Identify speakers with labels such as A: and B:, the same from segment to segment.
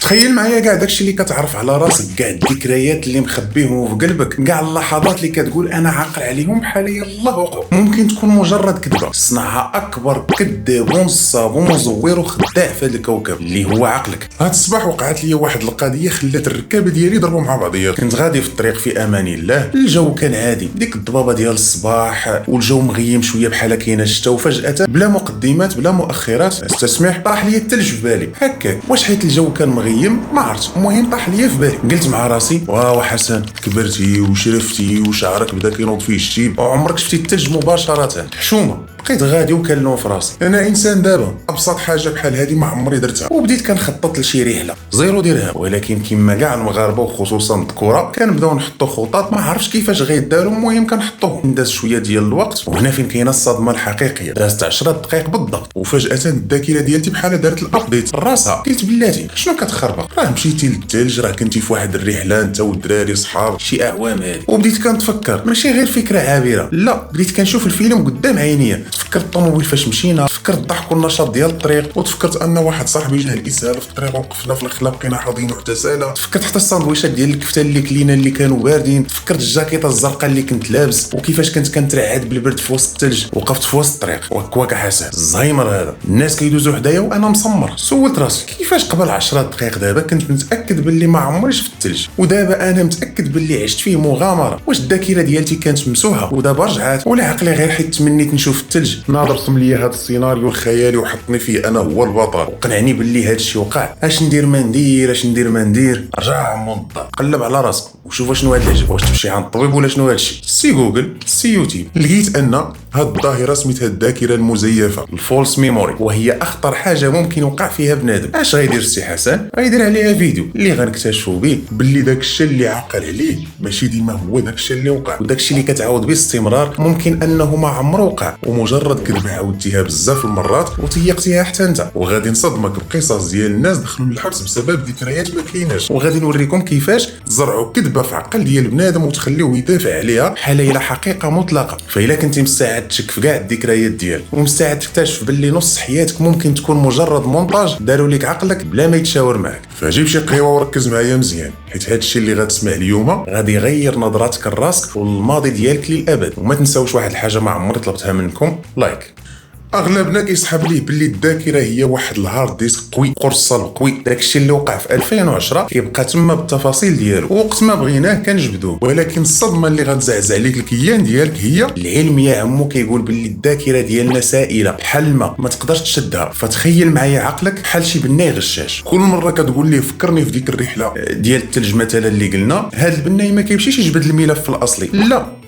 A: تخيل معايا كاع داكشي اللي كتعرف على راسك، كاع الذكريات اللي مخبيهم في قلبك، كاع اللحظات اللي كتقول انا عاقل عليهم بحال الله وقع. ممكن تكون مجرد كذبه صنعها اكبر كذاب ونصاب ومزور وخداع في هذا الكوكب اللي هو عقلك. هاد الصباح وقعت لي واحد القضيه خلات الركابه ديالي ضربوا مع بعضيات. كنت غادي في الطريق في امان الله، الجو كان عادي، ديك الضبابه ديال الصباح والجو مغيم شويه بحال كاينه الشتا، وفجاه بلا مقدمات بلا مؤخرات استسمح طاح لي الثلج في بالي هكاك. واش حيت الجو كان مغيم ما عرفت، المهم طاح لي في بالي. قلت مع راسي واو حسن كبرتي وشرفتي وشعرك بدا كينوض فيه الشيب وعمرك شفتي الثلج مباشره. حشومه. بقيت غادي وكنلوم في راسي، انا انسان دابا ابسط حاجه بحال هذه ما عمري درتها، وبديت كنخطط لشي رحله زيرو درهم. ولكن كما كاع المغاربه وخصوصا الذكوره كنبداو نحطوا خطط ما عرفتش كيفاش غيداروا، المهم كنحطوهم. داز شويه ديال الوقت وهنا فين كاينه الصدمه الحقيقيه. دازت 10 دقائق بالضبط وفجاه الذاكره ديالتي بحال دارت الابديت راسها. قلت بلاتي شنو كتخربق، راه مشيتي للثلج، راه كنتي في واحد الرحله انت والدراري صحاب شي اعوام هذه. وبديت كنتفكر ماشي غير فكره عابره، لا بديت كنشوف الفيلم قدام عينيا. تفكرت الطوموبيل فاش مشينا، تفكرت الضحك والنشاط ديال الطريق، وتفكرت ان واحد صاحبي جاه الاسهال في الطريق وقفنا في الخلا بقينا حاضين واحتسالة. تفكرت حتى الساندويشات ديال الكفته اللي كلينا اللي كانوا باردين. تفكرت الجاكيطه الزرقاء اللي كنت لابس وكيفاش كنت كنترعد بالبرد في وسط الثلج. وقفت في وسط الطريق وكواك حسن الزهايمر هذا، الناس كيدوزوا حدايا وانا مسمر. سولت راسي كيفاش قبل 10 دقائق دابا كنت متاكد باللي ما عمري شفت الثلج، ودابا انا متاكد باللي عشت فيه مغامره. واش الذاكره ديالتي كانت ممسوحه ودابا رجعات، ولا عقلي غير حيت تمنيت نشوف الثلج؟ ناظر رسم لي هذا السيناريو الخيالي وحطني فيه انا هو البطل وقنعني باللي هذا الشيء وقع. اش ندير ما ندير، اش ندير ما ندير؟ رجع منظم قلب على راسك وشوف شنو هاد العجب، واش تمشي عند الطبيب ولا شنو هاد الشيء. سي جوجل سي يوتيوب. لقيت ان هاد الظاهره سميتها الذاكره المزيفه، الفولس ميموري، وهي اخطر حاجه ممكن يوقع فيها بنادم. اش غيدير السي حسن؟ غيدير عليها فيديو اللي غنكتشفوا به باللي داك الشيء اللي عقل عليه ماشي ديما هو داك الشيء اللي وقع، وداك الشيء اللي كتعاود باستمرار ممكن انه ما عمره وقع، ومجرد كذبه عاودتيها بزاف المرات وتيقتيها حتى انت. وغادي نصدمك بقصص ديال الناس دخلوا للحبس بسبب ذكريات ما كايناش، وغادي نوريكم كيفاش تزرعوا كذبه في عقل ديال بنادم وتخليوه يدافع عليها بحال هي حقيقه مطلقه. فإلا كنتي مستعد تشك في كاع الذكريات ديالك ومستعد تكتشف باللي نص حياتك ممكن تكون مجرد مونتاج داروا لك عقلك بلا ما يتشاور معك، فجيب شي قهوه وركز معايا مزيان، حيت هذا الشيء اللي غتسمع اليوم غادي يغير نظرتك لراسك والماضي ديالك للابد. وما تنساوش واحد الحاجه ما عمري طلبتها منكم، لايك. اغلبنا كيسحب ليه باللي الذاكره هي واحد الهارد ديسك قوي قرصل قوي، داكشي اللي وقع في 2010 كيبقى تما بالتفاصيل ديالو ووقت ما بغيناه كنجبدوه. ولكن الصدمه اللي غتزعزع ليك الكيان ديالك هي العلم يا عمو كيقول باللي الذاكره ديالنا سائله بحال الماء ما تقدرش تشدها. فتخيل معايا عقلك بحال شي بناي غشاش، كل مره كتقول ليه فكرني في ديك الرحله ديال الثلج مثلا اللي قلنا، هذا البناي ما كيمشيش يجبد الملف الاصلي،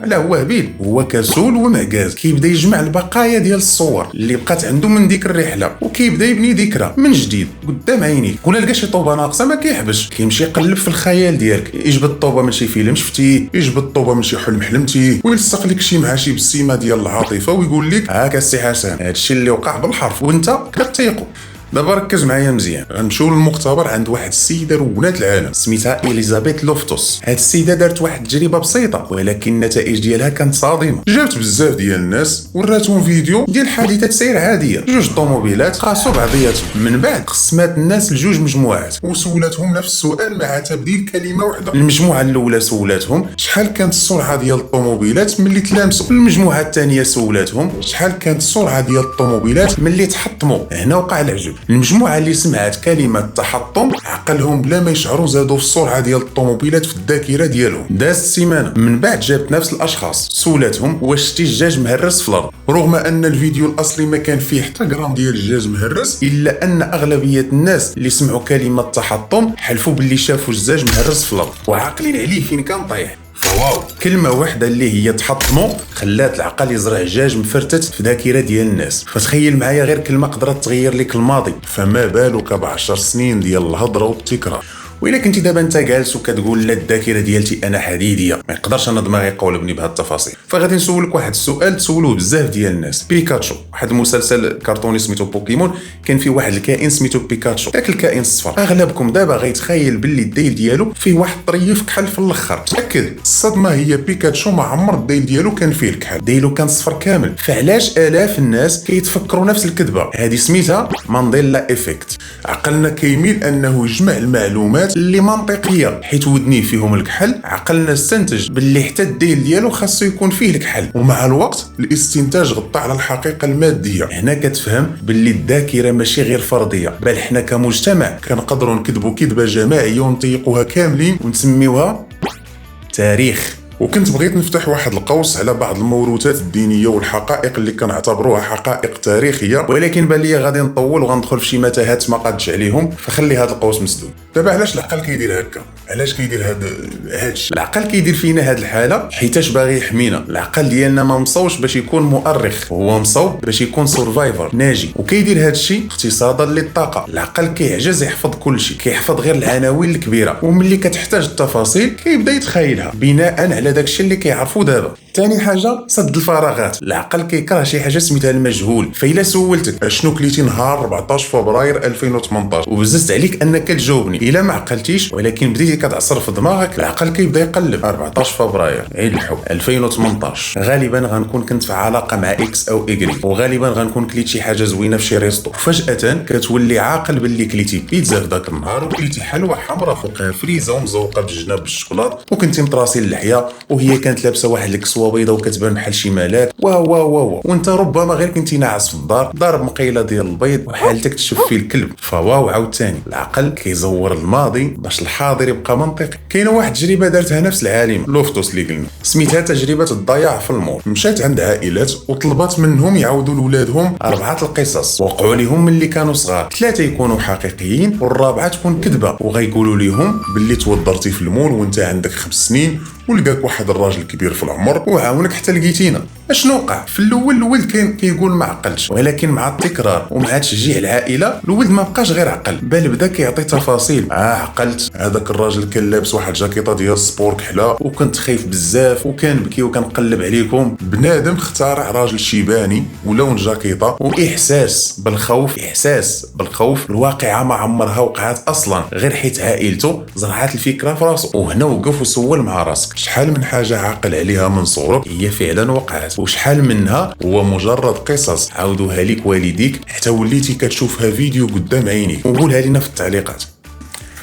A: لا هو هبيل، هو كسول ومعكاز. كيبدا يجمع البقايا ديال الصور اللي بقات عنده من ديك الرحله وكيبدا يبني ذكرى من جديد قدام عينيك. ولا لقى شي طوبه ناقصه ما كيحبش، كيمشي يقلب في الخيال ديالك، يجبد الطوبه من شي فيلم شفتيه، يجبد الطوبه من شي حلم حلمتيه، ويلصق لك شي مع شي بسيمه ديال العاطفه ويقول لك هاكا السي حسن هادشي اللي وقع بالحرف وانت كتيقو. دابا ركز معايا مزيان، غنمشيو للمختبر عند واحد السيده روونات العالم سميتها اليزابيث لوفتوس. هاد السيده دارت واحد التجربه بسيطه ولكن النتائج ديالها كانت صادمه. جابت بزاف ديال الناس وراتهم فيديو ديال حادثه سير عاديه، جوج طوموبيلات قاسوا بعضياتهم. من بعد قسمات الناس لجوج مجموعات وسولاتهم نفس السؤال مع تبديل كلمه واحده. المجموعه الاولى سولاتهم شحال كانت السرعه ديال الطوموبيلات ملي تلامسوا، المجموعه الثانيه سولاتهم شحال كانت السرعه ديال الطوموبيلات ملي تحطموا. هنا وقع العجب، المجموعه اللي سمعت كلمه تحطم عقلهم بلا ما يشعروا زادوا في السرعه ديال الطوموبيلات في الذاكره ديالهم. دازت سيمانه من بعد جابت نفس الاشخاص سولاتهم واش شتي الدجاج مهرس في الارض، رغم ان الفيديو الاصلي ما كان فيه حتى غرام ديال الدجاج مهرس، الا ان اغلبيه الناس اللي سمعوا كلمه تحطم حلفوا باللي شافوا الدجاج مهرس في الارض وعاقلين عليه فين كان طايح. فواو، كلمة واحدة اللي هي تحطموا خلات العقل يزرع دجاج مفرتت في ذاكرة ديال الناس. فتخيل معايا غير كلمة قدرت تغير لك الماضي، فما بالك ب10 سنين ديال الهضرة والتكرار. وإلا كنتي دابا انت جالس وكتقول لا الذاكره ديالتي انا حديديه ما يقدرش انا دماغي يقولبني بهاد التفاصيل، فغادي نسولك واحد السؤال تسولوه بزاف ديال الناس. بيكاتشو، واحد المسلسل كرتوني سميتو بوكيمون كان فيه واحد الكائن سميتو بيكاتشو، داك الكائن الصفر اغلبكم دابا غيتخيل باللي الديل ديالو فيه واحد الطريف كحل في الاخر. تاكد الصدمه هي بيكاتشو ما عمر الديل ديالو كان فيه الكحل، ديلو كان صفر كامل. فعلاش الاف الناس كيتفكروا نفس الكذبه؟ هذه سميتها مانديلا افكت. عقلنا كيميل انه يجمع المعلومات اللي منطقيه، حيت ودنيه فيهم الكحل عقلنا استنتج باللي حتى الديل ديالو خاصو يكون فيه الكحل، ومع الوقت الاستنتاج غطى على الحقيقه الماديه. هنا كتفهم باللي الذاكره ماشي غير فرضيه، بل حنا كمجتمع كنقدروا نكذبوا كذبه جماعيه ونطيقوها كاملين ونسميوها تاريخ. وكنت بغيت نفتح واحد القوس على بعض الموروثات الدينيه والحقائق اللي كنعتبروها حقائق تاريخيه، ولكن بان لي غادي نطول وغندخل في شي متاهات ما قادش عليهم، فخلي هذا القوس مسدود. دابا علاش العقل كيدير هكا؟ علاش كيدير هذا الشيء؟ العقل كيدير فينا هذه الحاله حيتاش باغي يحمينا. العقل ديالنا ما مصوبش باش يكون مؤرخ، هو مصوب باش يكون سورفايفر ناجي، وكيدير هذا الشيء اقتصادا للطاقه. العقل كيعجز يحفظ كل شيء، كيحفظ غير العناوين الكبيره، وملي كتحتاج التفاصيل كيبدا يتخيلها بناء على داكشي اللي كيعرفوا دابا. ثاني حاجه سد الفراغات. العقل كيكره شي حاجه سميتها المجهول. فإلا سولتك اشنو كليتي نهار 14 فبراير 2018 وبززت عليك انك تجاوبني، الا ما عقلتيش ولكن بديتي كتعصر في دماغك، العقل كيبدا يقلب 14 فبراير عيد الحب 2018 غالبا غنكون كنت في علاقه مع اكس او ايغري، وغالبا غنكون كليت شي حاجه زوينه في شي ريستو. فجاه كتولي عاقل باللي كليتي بيتزا في ذاك النهار، وكليتي حلوه حمراء فوقها فريزه ومزوقه بالجناب بالشوكولاط، وكنتي مطراسي اللحيه وهي كانت لابسه واحد الكسوه بيضه وكتبان بحال شي ملاك وانت ربما غير كنتي ناعس في الدار ضارب مقيله ديال البيض وحالتك تشوف فيه الكلب. فواو عاوتاني العقل كيزور الماضي باش الحاضر يبقى منطقي. كاينه واحد التجربه دارتها نفس العالم لوفتوس اللي قلنا، سميتها تجربه الضياع في المول. مشات عند عائلات وطلبات منهم يعاودوا لولادهم 4 القصص وقعوا لهم ملي كانوا صغار، 3 يكونوا حقيقيين والرابعه تكون كذبه، وغيقولوا لهم باللي توضرتي في المول وانت عندك 5 سنين ولقاك واحد الراجل كبير في العمر وعاونك حتى لقيتينا. اشنو وقع؟ في الاول الولد كيقول ما عقلش، ولكن مع التكرار ومع تشجيع العائله الولد ما بقاش غير عقل، بل بدا كيعطي تفاصيل. عقلت هذاك الراجل كان لابس واحد جاكيطه ديال السبور كحله وكنت خايف بزاف وكان بكي وكنقلب عليكم. بنادم اخترع راجل شيباني ولون جاكيطه واحساس بالخوف الواقعه ما عمرها وقعت اصلا، غير حيت عائلته زرعت الفكره في راسه. وهنا وقف وسول مع راسك شحال من حاجه عاقل عليها من صغرك هي فعلا وقعت، وشحال منها هو مجرد قصص عاودوها لك والديك حتى وليتي كتشوفها فيديو قدام عينيك. وقولها لينا في التعليقات.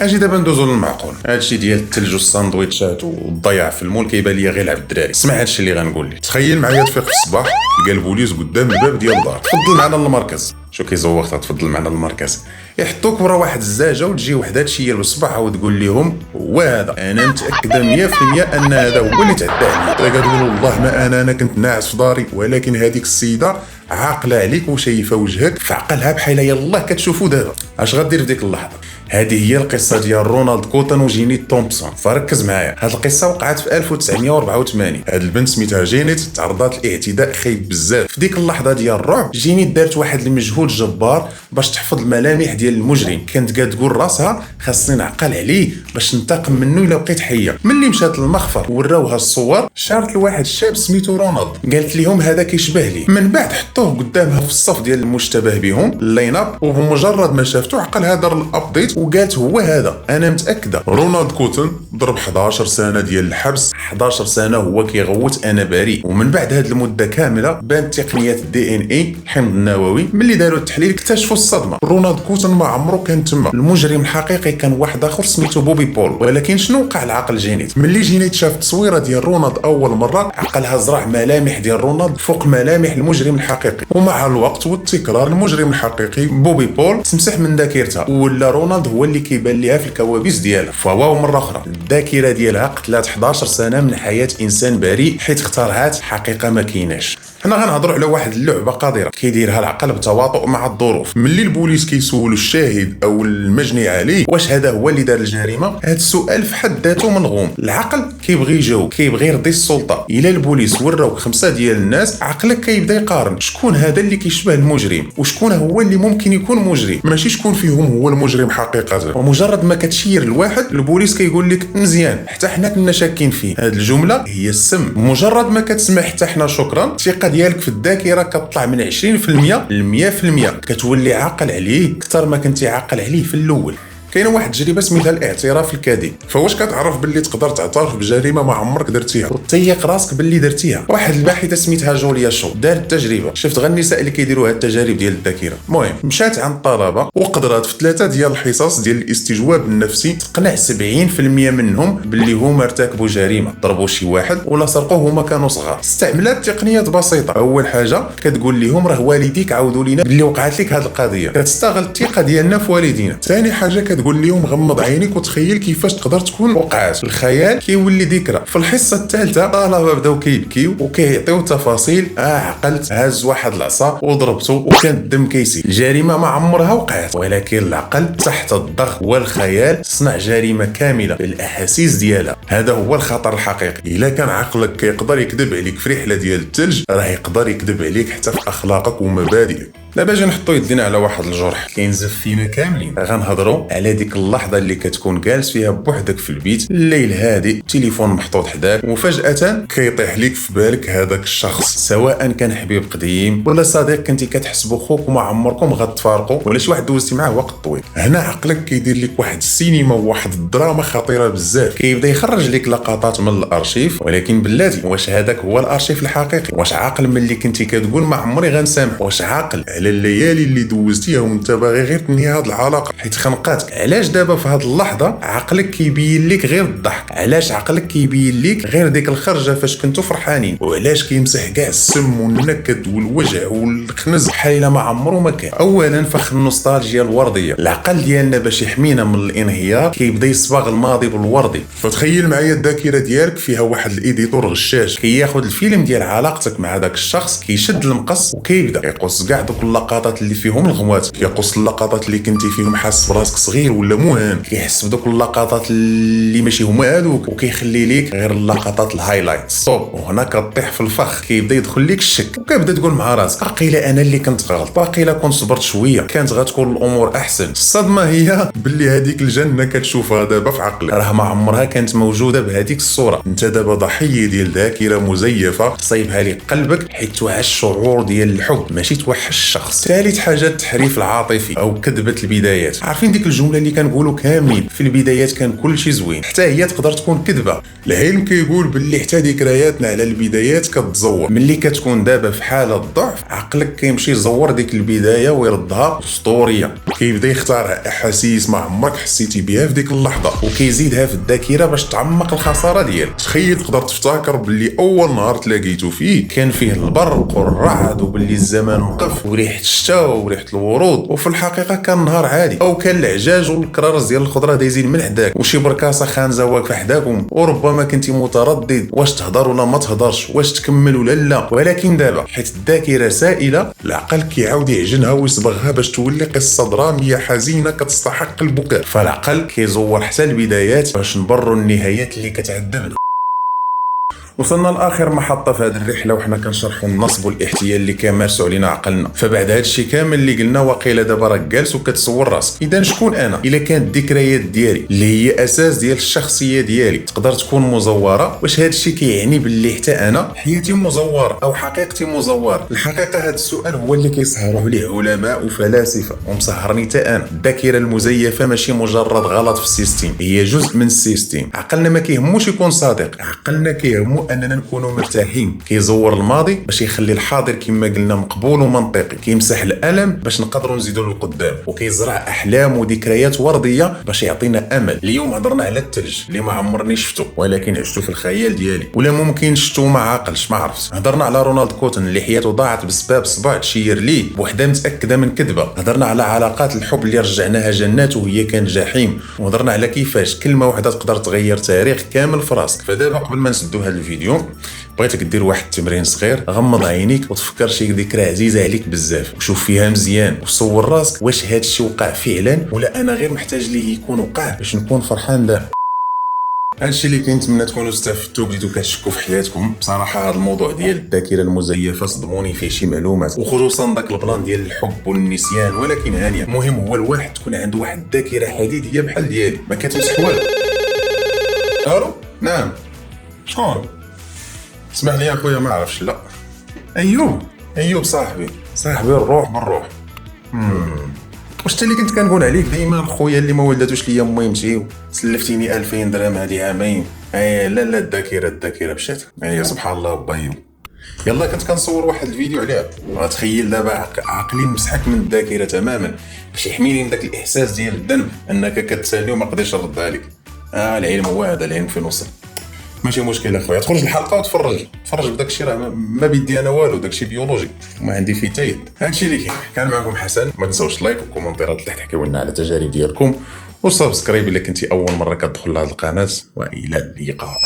A: اجي دابا ندوزو للمعقول. هادشي ديال الثلج والساندويتشات والضياع في المول كيبان ليا غير لعب الدراري. اسمع هادشي اللي غنقول لك. تخيل معايا تفيق في الصباح تلقى البوليس قدام الباب ديال الدار، تفضل معنا للمركز. شو كيزوقت تفضل معنا للمركز؟ يحطوك ورا واحد الزاجه وتجي وحده تشيل بالصباح وتقول لهم هو هذا، انا متاكده 100% ان هذا هو اللي تعدى عليا. كتقول والله ما انا كنت ناعس في داري، ولكن هذيك السيده عاقله عليك وشايفه وجهك في عقلها بحال يلاه كتشوفوا دابا. اش غدير في ديك اللحظه؟ هذه هي القصه ديال رونالد كوتن وجينيت تومبسون. فركز معايا، هذه القصه وقعت في 1984. هذه البنت سميتها جينيت تعرضات لاعتداء خايب بزاف. في ديك اللحظه ديال الرعب جينيت دارت واحد المجهود جبار باش تحفظ الملامح ديال المجرم. كانت تقول راسها خاصني نعقل عليه باش ننتقم منه الا بقيت حيه. ملي مشات للمخفر وراوها الصور شارت لواحد الشاب سميتو رونالد، قالت لهم هذا كيشبه لي. من بعد حطوه قدامها في الصف ديال المشتبه بهم اللاين اب، وبمجرد ما شافته عقلها دار الابديت وقالت هو هذا، انا متاكده. رونالد كوتن ضرب 11 سنه ديال الحبس، 11 سنه هو كيغوت انا بريء. ومن بعد هذه المده كامله بانت تقنيات الدي ان اي الحمض النووي. ملي داروا التحليل اكتشفوا الصدمه، رونالد كوتن ما عمره كان تما. المجرم الحقيقي كان واحد اخر سميتو بوبي بول. ولكن شنو وقع لعقل جينيت؟ ملي جينيت شافت التصويره ديال رونالد اول مره عقلها زرع ملامح ديال رونالد فوق ملامح المجرم الحقيقي، ومع الوقت والتكرار المجرم الحقيقي بوبي بول تمسح من ذاكرتها ولا رونالد هو اللي كيبان ليها في الكوابيس ديالها. فواو مره اخرى الذاكره ديالها قتلات 11 سنه من حياه انسان بريء حيت اخترعت حقيقه ما كايناش. حنا غنهضروا على واحد اللعبه قذره كيديرها العقل بتواطؤ مع الظروف. ملي البوليس كيسولوا الشاهد او المجني عليه واش هذا هو اللي دار الجريمه، هذا السؤال في حد ذاته ملغوم. العقل كيبغي يجاوب، كيبغي يرضي السلطه. الا البوليس وراوك 5 ديال الناس، عقلك كيبدا يقارن شكون هذا اللي كيشبه المجرم وشكون هو اللي ممكن يكون مجرم، ماشي شكون فيهم هو المجرم حقيقه. ومجرد ما كتشير الواحد البوليس كيقول لك مزيان حتى حنا كنا شاكين فيه. هذه الجمله هي السم. مجرد ما كتسمع حتى حنا شكرا، الثقه ديالك في الذاكره كتطلع من 20% ل 100%. كتولي عاقل عليه اكثر ما كنتي عاقل عليه في الاول. كاينه واحد التجربه سميتها الاعتراف الكاذب. فواش كتعرف باللي تقدر تعترف بجريمه ما عمرك درتيها وتضيق راسك باللي درتيها؟ واحد الباحثه سميتها جوليا شو دارت تجربه. شفت غير النساء اللي كيديروا هاد التجارب ديال الذاكره. المهم مشات عند الطلبه وقدرات في 3 ديال الحصص ديال الاستجواب النفسي تقنع 70% منهم باللي هما ارتكبوا جريمه، ضربوا شي واحد ولا سرقوه هما كانوا صغار. استعملت تقنيات بسيطه. اول حاجه كتقول لهم راه والديك عاودوا لينا باللي وقعت لك هاد القضيه، كتستغل الثقه ديالنا في والدينا. ثاني حاجه كتقول لهم غمض عينيك وتخيل كيفاش تقدر تكون وقعات. الخيال كيولي ذكرى. في الحصه الثالثه الطلبه بداو كيبكيو وكيعطيو تفاصيل. عقلت هاز واحد العصا وضربته وكان الدم كيسيل. الجريمه ما عمرها وقعت، ولكن العقل تحت الضغط والخيال صنع جريمه كامله بالاحاسيس ديالها. هذا هو الخطر الحقيقي. الا كان عقلك كيقدر يكذب عليك في رحله ديال الثلج، راه يقدر يكذب عليك حتى في اخلاقك ومبادئك. دابا باجي نحطوا يدينا على واحد الجرح كينزف فينا كاملين. غنهضروا على ديك اللحظه اللي كتكون جالس فيها بوحدك في البيت، الليل هادي، التليفون محطوط حداك، وفجاه كيطيح لك في بالك هذاك الشخص، سواء كان حبيب قديم ولا صديق كنتي كتحسبو خوك وما عمركم غتفارقوا، ولا شي واحد دوزتي معاه وقت طويل. هنا عقلك كيدير لك واحد السينما وواحد الدراما خطيره بزاف. كيبدا يخرج لك لقطات من الارشيف، ولكن بلاتي واش هذاك هو الارشيف الحقيقي؟ واش عاقل ملي كنتي كتقول ما عمري غنسامح؟ واش عاقل على الليالي اللي دوزتيها وانت باغي غير تنهي هاد العلاقه حيت خنقاتك؟ علاش دابا في هاد اللحظه عقلك كيبين لك غير الضحك؟ علاش عقلك كيبين لك غير ديك الخرجه فاش كنتو فرحانين؟ وعلاش كيمسح كاع السم والنكد والوجع والخنز بحال ما عمرو ما كان؟ اولا فخ النوستالجيا الورديه. العقل ديالنا باش يحمينا من الانهيار كيبدا يصبغ الماضي بالوردي. فتخيل معايا الذاكره ديالك فيها واحد الايديتور غشاش كياخذ الفيلم ديال علاقتك مع داك الشخص، كيشد المقص وكيبدا يقص كاع دوك اللقطات اللي فيهم الغوات، كيقص اللقطات اللي كنتي فيهم حاس براسك صغير ولا مهان، كيحس بدوك اللقطات اللي ماشي هما هذوك وكيخلي ليك غير اللقطات الهايلايت. ستوب. وهنا كطيح في الفخ، كيبدا يدخل لك الشك وكتبدا تقول مع راسك باقيلا انا اللي كنت غلط، باقيلا كنت صبرت شويه كانت غتكون الامور احسن. الصدمه هي باللي هذيك الجنه كتشوفها دابا في عقلك راه ما عمرها كانت موجوده بهذيك الصوره. انت دابا ضحيه ديال ذاكره مزيفه صايبها لك قلبك حيت توحش الشعور ديال الحب ماشي توحش الشخص. ثالث حاجه التحريف العاطفي او كذبه البدايات. عارفين ديك الجمله اللي كنقولوا كاملين في البدايات كان كل شيء زوين؟ حتى هي تقدر تكون كذبه. العلم كيقول باللي حتى ذكرياتنا على البدايات كتزور. ملي كتكون دابا في حاله ضعف عقلك كيمشي يزور ديك البدايه ويردها اسطوريه، كيبدا يختار احاسيس ما عمرك حسيتي بها في ديك اللحظه وكيزيدها في الذاكره باش تعمق الخساره ديالك. تخيل تقدر تفتكر باللي اول نهار تلاقيتو فيه كان فيه البرق والرعد وباللي الزمان وقف وريحه الشتاء وريحه الورود، وفي الحقيقه كان نهار عادي، او كان العجاج والكرارس ديال الخضره دايزين من حداك وشي بركاسه خانزه واقفه حداكم، وربما كنتي متردد واش تهضر ولا ما تهضرش، واش تكمل ولا لا. ولكن دابا حيت الذاكره سائله العقل كيعاود يعجنها ويصبغها باش تولي قصه دراميه حزينه كتستحق البكاء. فالعقل كيزور حتى البدايات باش نبروا النهايات اللي كتعذبنا. وصلنا لاخر محطه في هذه الرحله وحنا كنشرحوا النصب والاحتيال اللي كيمارسوا علينا عقلنا. فبعد هذا الشيء كامل اللي قلنا واقيلا دابا راك جالس وكتصور راسك. اذا شكون انا؟ الا كانت الذكريات ديالي اللي هي اساس ديال الشخصيه ديالي تقدر تكون مزوره، واش هذا الشيء كيعني باللي حتى انا حياتي مزوره او حقيقتي مزوره؟ الحقيقه هذا السؤال هو اللي كيسهروا عليه علماء وفلاسفه ومسهرني حتى انا. الذاكره المزيفه ماشي مجرد غلط في السيستم، هي جزء من السيستم. عقلنا ما كيهموش يكون صادق، عقلنا كيهمو اننا نكونوا مرتاحين. كيزور الماضي باش يخلي الحاضر كما قلنا مقبول ومنطقي، كيمسح الالم باش نقدروا نزيدوا للقدام، وكيزرع احلام وذكريات ورديه باش يعطينا امل. اليوم هضرنا على الثلج اللي ما عمرني شفتو ولكن عشتو في الخيال ديالي، ولا ممكن شفتو ما عاقلش ما عرفتش. هضرنا على رونالد كوتن اللي حياته ضاعت بسبب صباع تشير ليه بوحده متاكده من كذبه. هضرنا على علاقات الحب اللي رجعناها جنات وهي كان جحيم، وهضرنا على كيفاش كلمه واحده تقدر تغير تاريخ كامل في راسك. فدابا قبل ما نسدو هذا الفيديو بغيتك دير واحد التمرين صغير، غمض عينيك وتفكر شي ذكرى عزيزه عليك بزاف وشوف فيها مزيان وصور راسك واش هذا الشيء وقع فعلا ولا انا غير محتاج ليه يكون وقع باش نكون فرحان له. هادشي اللي كنتمنى تكونوا استفدتوا بديتوا كتشكوا في حياتكم. بصراحه هذا الموضوع ديال الذاكره المزيفه صدموني فيه شي معلومات، وخصوصا داك البلان ديال الحب والنسيان. ولكن هانيه، المهم هو الواحد تكون عنده واحد الذاكره حديديه بحال ديالي ما كتمسح والو. الو نعم شكون؟ اسمح لي اخويا ما عرفش. لا ايوب صاحبي الروح بالروح. واش انت اللي كنت كنقول عليك دائما خويا اللي ما ولاتوش ليا مهمتي سلفتيني 2000 درهم هذه عامين. لا الذاكره مشات. سبحان الله بايو. يلا كنت كنصور واحد الفيديو عليها، تخيل دابا عقلي مسحك من الذاكره تماما باش يحميني من داك الاحساس ديال الذنب انك كتسالني وما قدرتش نرد عليك. العلم هو هذا، العلم فين وصل. ماشي مشكل اخويا، تخرج الحلقه وتفرج بداك الشيء، راه ما بيدي انا والو، داك الشيء بيولوجي وما عندي فيه تايد. هادشي اللي كان معكم حسن. ما تنساوش لايك وكومونتيرات اللي تحكيو لنا على التجارب ديالكم، وسبسكرايب الا كنتي اول مره كتدخل لهاد القناه. والى اللقاء.